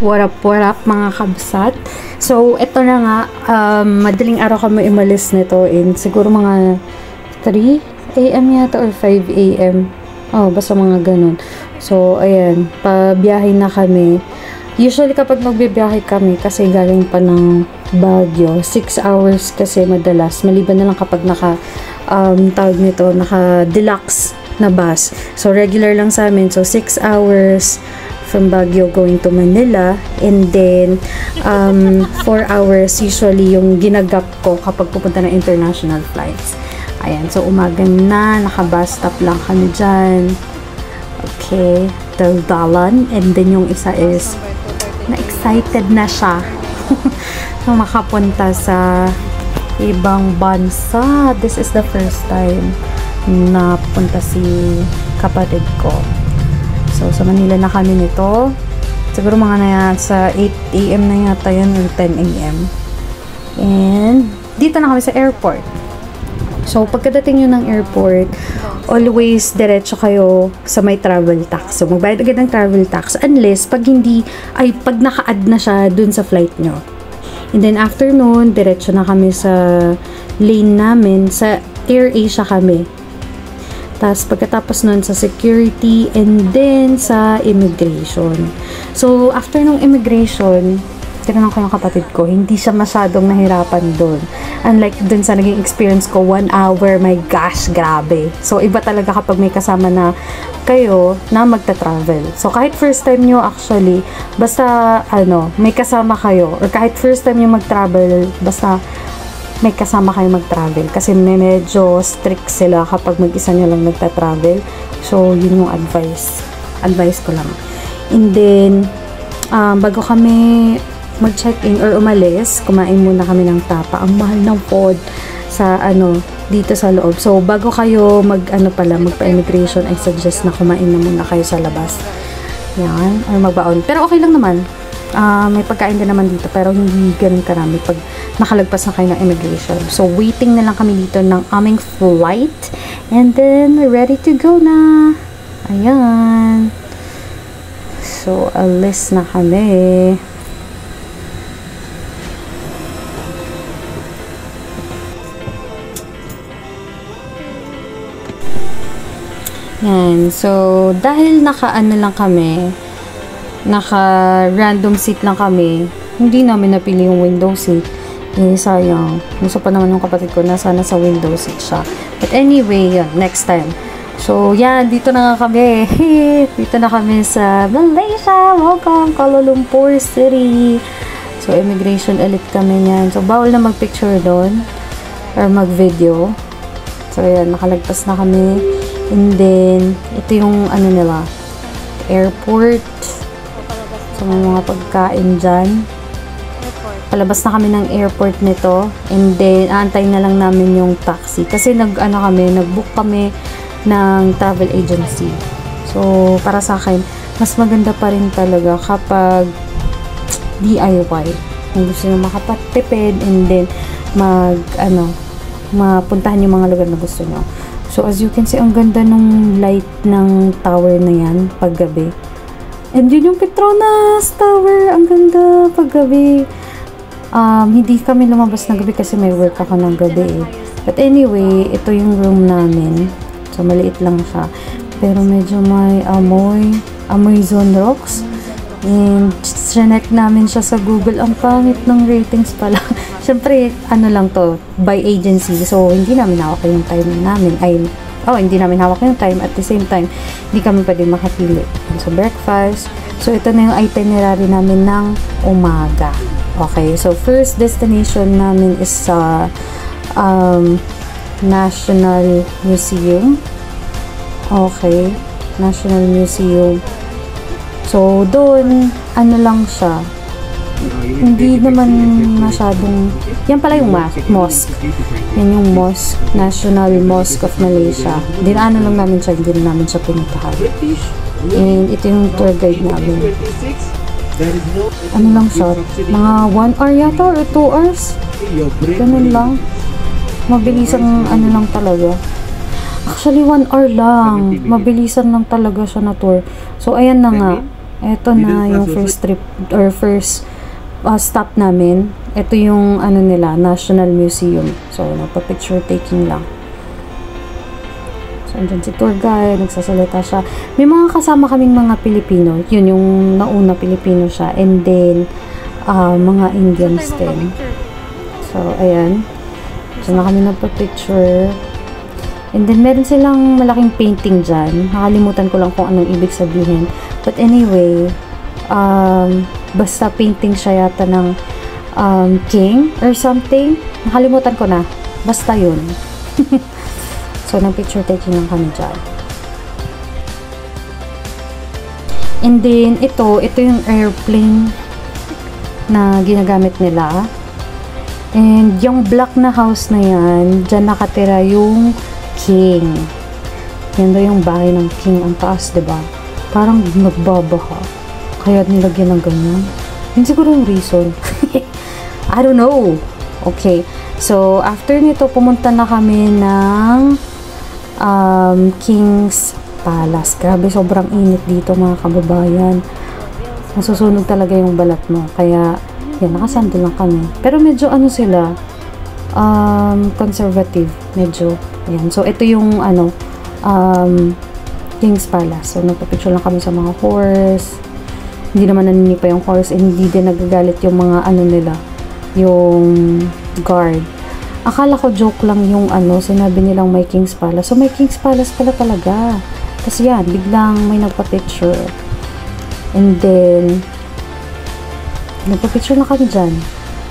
what up mga kabsat. So, ito na nga, madaling araw kami umalis nito in siguro mga 3 AM yata or 5 AM. Oh, basta mga ganun. So, ayan, pabiyahe na kami. Usually kapag magbibiyahe kami, kasi galing pa ng Baguio, 6 hours kasi madalas. Maliban na lang kapag tawag nito, naka-deluxe na bus. So, regular lang sa amin. So, 6 hours from Baguio going to Manila. And then, 4 hours usually yung ginagap ko kapag pupunta ng international flights. Ayan. So, umaga na. Naka-bus stop lang kami dyan. Okay. Daldalan. And then, yung isa is na-excited na siya na makapunta sa ibang bansa. This is the first time na punta si kapatid ko. So, sa Manila na kami nito. Siguro mga na sa 8 AM na yata yun or 10 AM. And dito na kami sa airport. So, pagkadating nyo ng airport, always diretso kayo sa may travel tax. So, magbayad agad ng travel tax unless pag naka-add na siya dun sa flight nyo. And then, after nun, diretso na kami sa lane namin. Sa AirAsia kami. Tapos, pagkatapos nun sa security and then sa immigration. So, after nung immigration, tinanong ko yung kapatid ko, hindi siya masyadong nahirapan doon. Unlike dun sa naging experience ko, 1 hour, my gosh, grabe. So, iba talaga kapag may kasama na kayo na magta-travel. So, kahit first time nyo actually, basta, may kasama kayo, or kahit first time nyo mag-travel, basta may kasama kayo mag-travel. Kasi medyo strict sila kapag mag-isa nyo lang nagta-travel. So, yun yung advice ko lang. And then, bago kami mag-check-in or umalis, kumain muna kami ng tapa. Ang mahal ng food sa dito sa loob. So, bago kayo magpa-immigration, I suggest na kumain na muna kayo sa labas. Yan, or magbaon. Pero okay lang naman. May pagkain din naman dito, pero hindi ganun karami pag nakalagpas na kayo ng immigration. So, waiting na lang kami dito ng aming flight. And then, ready to go na. Ayan. So, alis na kami. Yan. So, dahil naka-random seat lang kami, hindi namin napili yung window seat. Sayang. Gusto pa naman yung kapatid ko na sana sa window seat siya. But anyway, yun, next time. So, yan. Dito na nga kami. Dito na kami sa Malaysia. Welcome, Kuala Lumpur City. So, immigration ulit kami yan. So, bawal na mag-picture doon or mag-video. So, yan. Nakalagpas na kami. And then, ito yung nila, airport. So, may mga pagkain dyan. Palabas na kami ng airport nito. And then, aantay na lang namin yung taxi. Kasi nag-book kami ng travel agency. So, para sa akin, mas maganda pa rin talaga kapag DIY. Kung gusto nyo makapagtipid and then, mapuntahan yung mga lugar na gusto nyo. So, as you can see, ang ganda nung light ng tower na yan paggabi. And yun yung Petronas Tower. Ang ganda paggabi. Hindi kami lumabas ng gabi kasi may work ako ng gabi eh. But anyway, ito yung room namin. So, maliit lang siya. Pero medyo may amoy zone rocks. And, sinek namin siya sa Google. Ang pangit ng ratings pala. Siyempre, lang to, by agency. So, hindi namin hawak yung time namin. Hindi namin hawak yung time. At the same time, hindi kami pwede makapili. So, breakfast. So, ito na yung itinerary namin ng umaga. Okay. So, first destination namin is sa National Museum. Okay. National Museum. So, doon, lang siya. Hindi naman masyadong, yan pala yung mosque. Yan yung mosque, National Mosque of Malaysia. Dinaanan lang namin siya, hindi namin siya pinuntahan. And ito yung tour guide namin. Lang siya, mga 1 hour yata or 2 hours. Ganun lang. Mabilisang lang talaga. Actually, 1 hour lang. Mabilisan lang talaga siya na tour. So, ayan na nga. Eto na yung first trip or first stop namin. Ito yung ano nila, National Museum. So, nagpa-picture taking lang. So, andyan si tour guide, nagsasalita siya. May mga kasama kaming mga Pilipino. Yun, yung nauna Pilipino siya. And then, mga Indians din. So, ayan. So, na kami nagpa-picture. And then, meron silang malaking painting dyan. Nakalimutan ko lang kung anong ibig sabihin. But anyway, basta painting siya yata ng king or something. Nakalimutan ko na. Basta yun. So, nag-picture taking lang kami dyan. And then, ito yung airplane na ginagamit nila. And yung black na house na yan, dyan nakatira yung king. Yan daw yung bahay ng king. Ang taas, diba? Parang nagbabaha. Kaya nilagyan ng ganyan. Yun siguro yung reason. I don't know. Okay. So, after nito, pumunta na kami ng King's Palace. Grabe, sobrang init dito mga kababayan. Masusunog talaga yung balat mo. Kaya, yan, nakasando lang kami. Pero medyo ano sila, conservative. Medyo. Yan. So, ito yung King's Palace. So, nagpa-picture lang kami sa mga horse. Hindi naman naninipa yung horse. Hindi din nagagalit yung mga nila, yung guard. Akala ko joke lang yung sinabi nilang may King's Palace. So, may King's Palace pala talaga. Kasi yan, biglang may nagpa-picture. And then, nagpa-picture na kami dyan.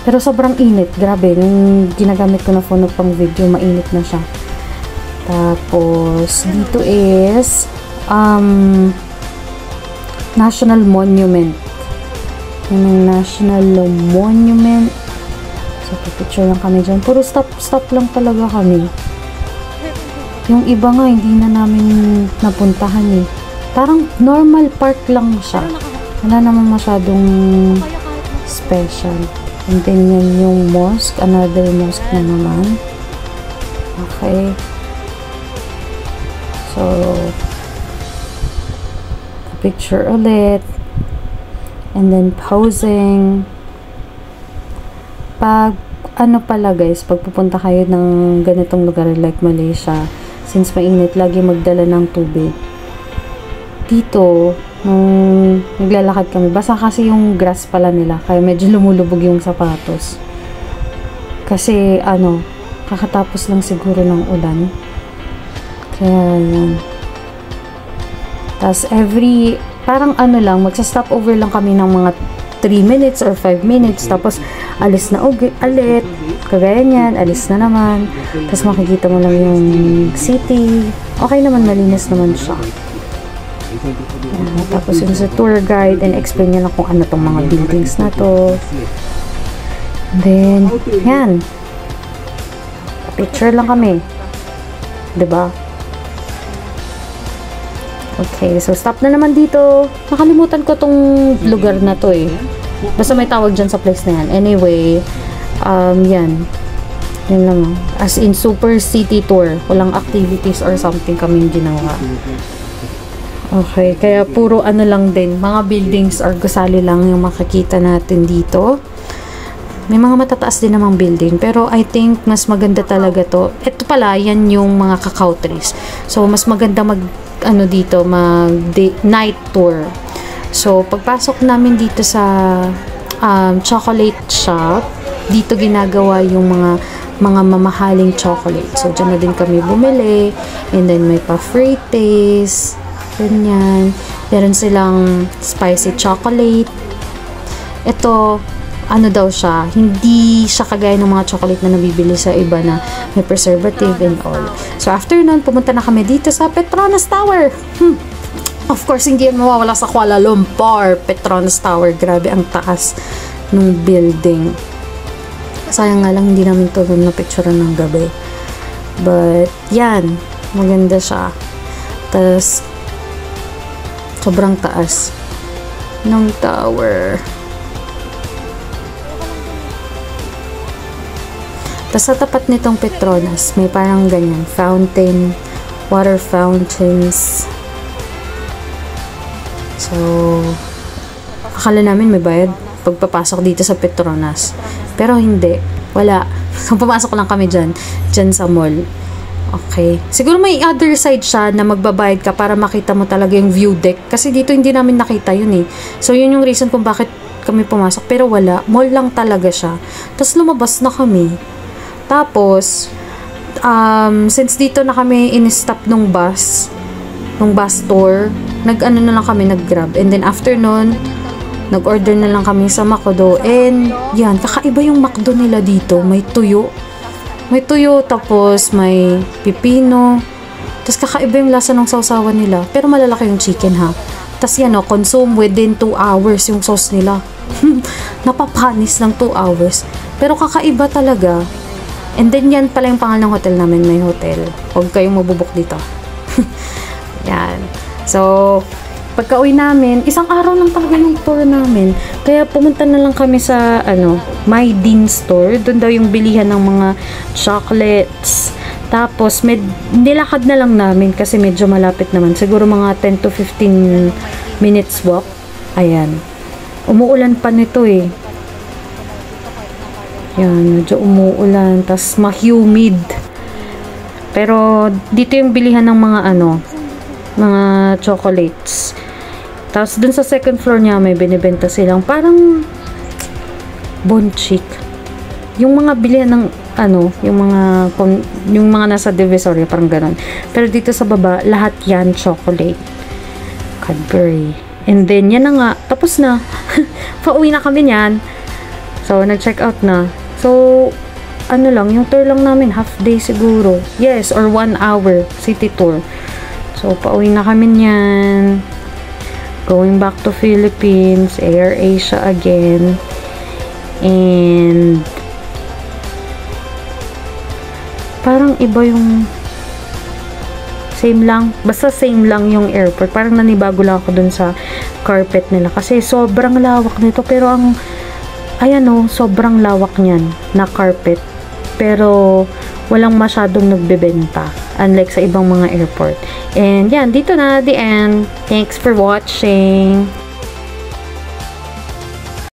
Pero sobrang init. Grabe, yung ginagamit ko na phone ng pang video, mainit na siya. Tapos, dito is National Monument. Yung National Monument. So, picture lang kami dyan. Puro stop lang talaga kami. Yung iba nga, hindi na namin napuntahan eh. Parang normal park lang siya. Wala naman masyadong special. And then, yan yung mosque. Another mosque na naman. Okay. So, picture ulit. And then, posing. Pag, pala guys, pag pupunta kayo ng ganitong lugar like Malaysia, since mainit, lagi magdala ng tubig. Dito, nung naglalakad kami, basa kasi yung grass pala nila, kaya medyo lumulubog yung sapatos. Kasi, kakatapos lang siguro ng ulan. Kaya, yan. Tapos, parang magsa-stop over lang kami ng mga 3 minutes or 5 minutes. Tapos, alis na ulit. Kagaya niyan, alis na naman. Tapos, makikita mo lang yung city. Okay naman, malinis naman siya. Tapos, yung sa tour guide, and explain niya lang kung ano tong mga buildings na to. Then, yan. Picture lang kami. 'Di ba? Okay, so stop na naman dito. Nakalimutan ko tong lugar na to eh. Basta may tawag dyan sa place na yan. Anyway, yan. Yan lang. As in, super city tour. Walang activities or something kaming ginawa. Okay, kaya puro lang din. Mga buildings or gusali lang yung makikita natin dito. May mga matataas din namang building. Pero I think mas maganda talaga to. Ito pala, yan yung mga cacao trees. So, mas maganda dito, night tour. So, pagpasok namin dito sa chocolate shop, dito ginagawa yung mga mamahaling chocolate. So, dyan na din kami bumili. And then, may pa-frites. Ganyan. Meron silang spicy chocolate. Ito, daw siya, hindi siya kagaya ng mga chocolate na nabibili sa iba na may preservative and all. So, after nun, pumunta na kami dito sa Petronas Tower. Of course, hindi yan mawawala sa Kuala Lumpur. Petronas Tower. Grabe, ang taas ng building. Sayang nga lang, hindi namin ito na picturean ng gabi. But, yan. Maganda siya. Tapos, sobrang taas ng tower. Tapos sa tapat nitong Petronas, may parang ganyan, fountain, water fountains. So, Akala namin may bayad pagpapasok dito sa Petronas. Pero hindi. Wala. So, pumasok lang kami dyan sa mall. Okay. Siguro may other side siya na magbabayad ka para makita mo talaga yung view deck. Kasi dito hindi namin nakita yun eh. So, yun yung reason kung bakit kami pumasok. Pero wala. Mall lang talaga siya. Tapos, lumabas na kami. Tapos, since dito na kami in-stop nung bus tour, nag-ano na lang kami, nag-grab. And then, after nun, nag-order na lang kami sa McDo. And, yan. Kakaiba yung McDo nila dito. May tuyo. Tapos may pipino. Tapos kakaiba yung lasa ng sausawan nila. Pero malalaki yung chicken ha. Tapos yan o, consume within 2 hours yung sauce nila. Napapanis ng 2 hours. Pero kakaiba talaga. And then yan pala yung pangalan ng hotel namin. May hotel. Huwag kayong mabubok dito. Yan. So, pagka-uwi namin, isang araw lang talaga yung tour namin. Kaya pumunta na lang kami sa, My Dean Store. Doon daw yung bilihan ng mga chocolates. Tapos, nilakad na lang namin kasi medyo malapit naman. Siguro mga 10 to 15 minutes walk. Ayan. Umuulan pa nito eh. Yan, medyo umuulan. Tapos, ma-humid. Pero, dito yung bilihan ng mga mga chocolates. Tapos, dun sa second floor niya, may binibenta silang parang bonchik. Yung mga bilihan ng, yung mga nasa Divisoria, parang ganon. Pero dito sa baba, lahat yan chocolate. Cadbury. And then, yan na nga. Tapos na. Pauwi na kami niyan. So, nag-check out na. So, yung tour lang namin, half day siguro. Yes, or 1 hour city tour. So, pauwi na kami niyan. Going back to Philippines, Air Asia again. And parang iba yung same lang. Basta same lang yung airport. Parang nanibago lang ako dun sa carpet nila. Kasi sobrang lawak nito. Pero sobrang lawak niyan na carpet. Pero walang masyadong nagbebenta. Unlike sa ibang mga airport. And yan, dito na the end. Thanks for watching.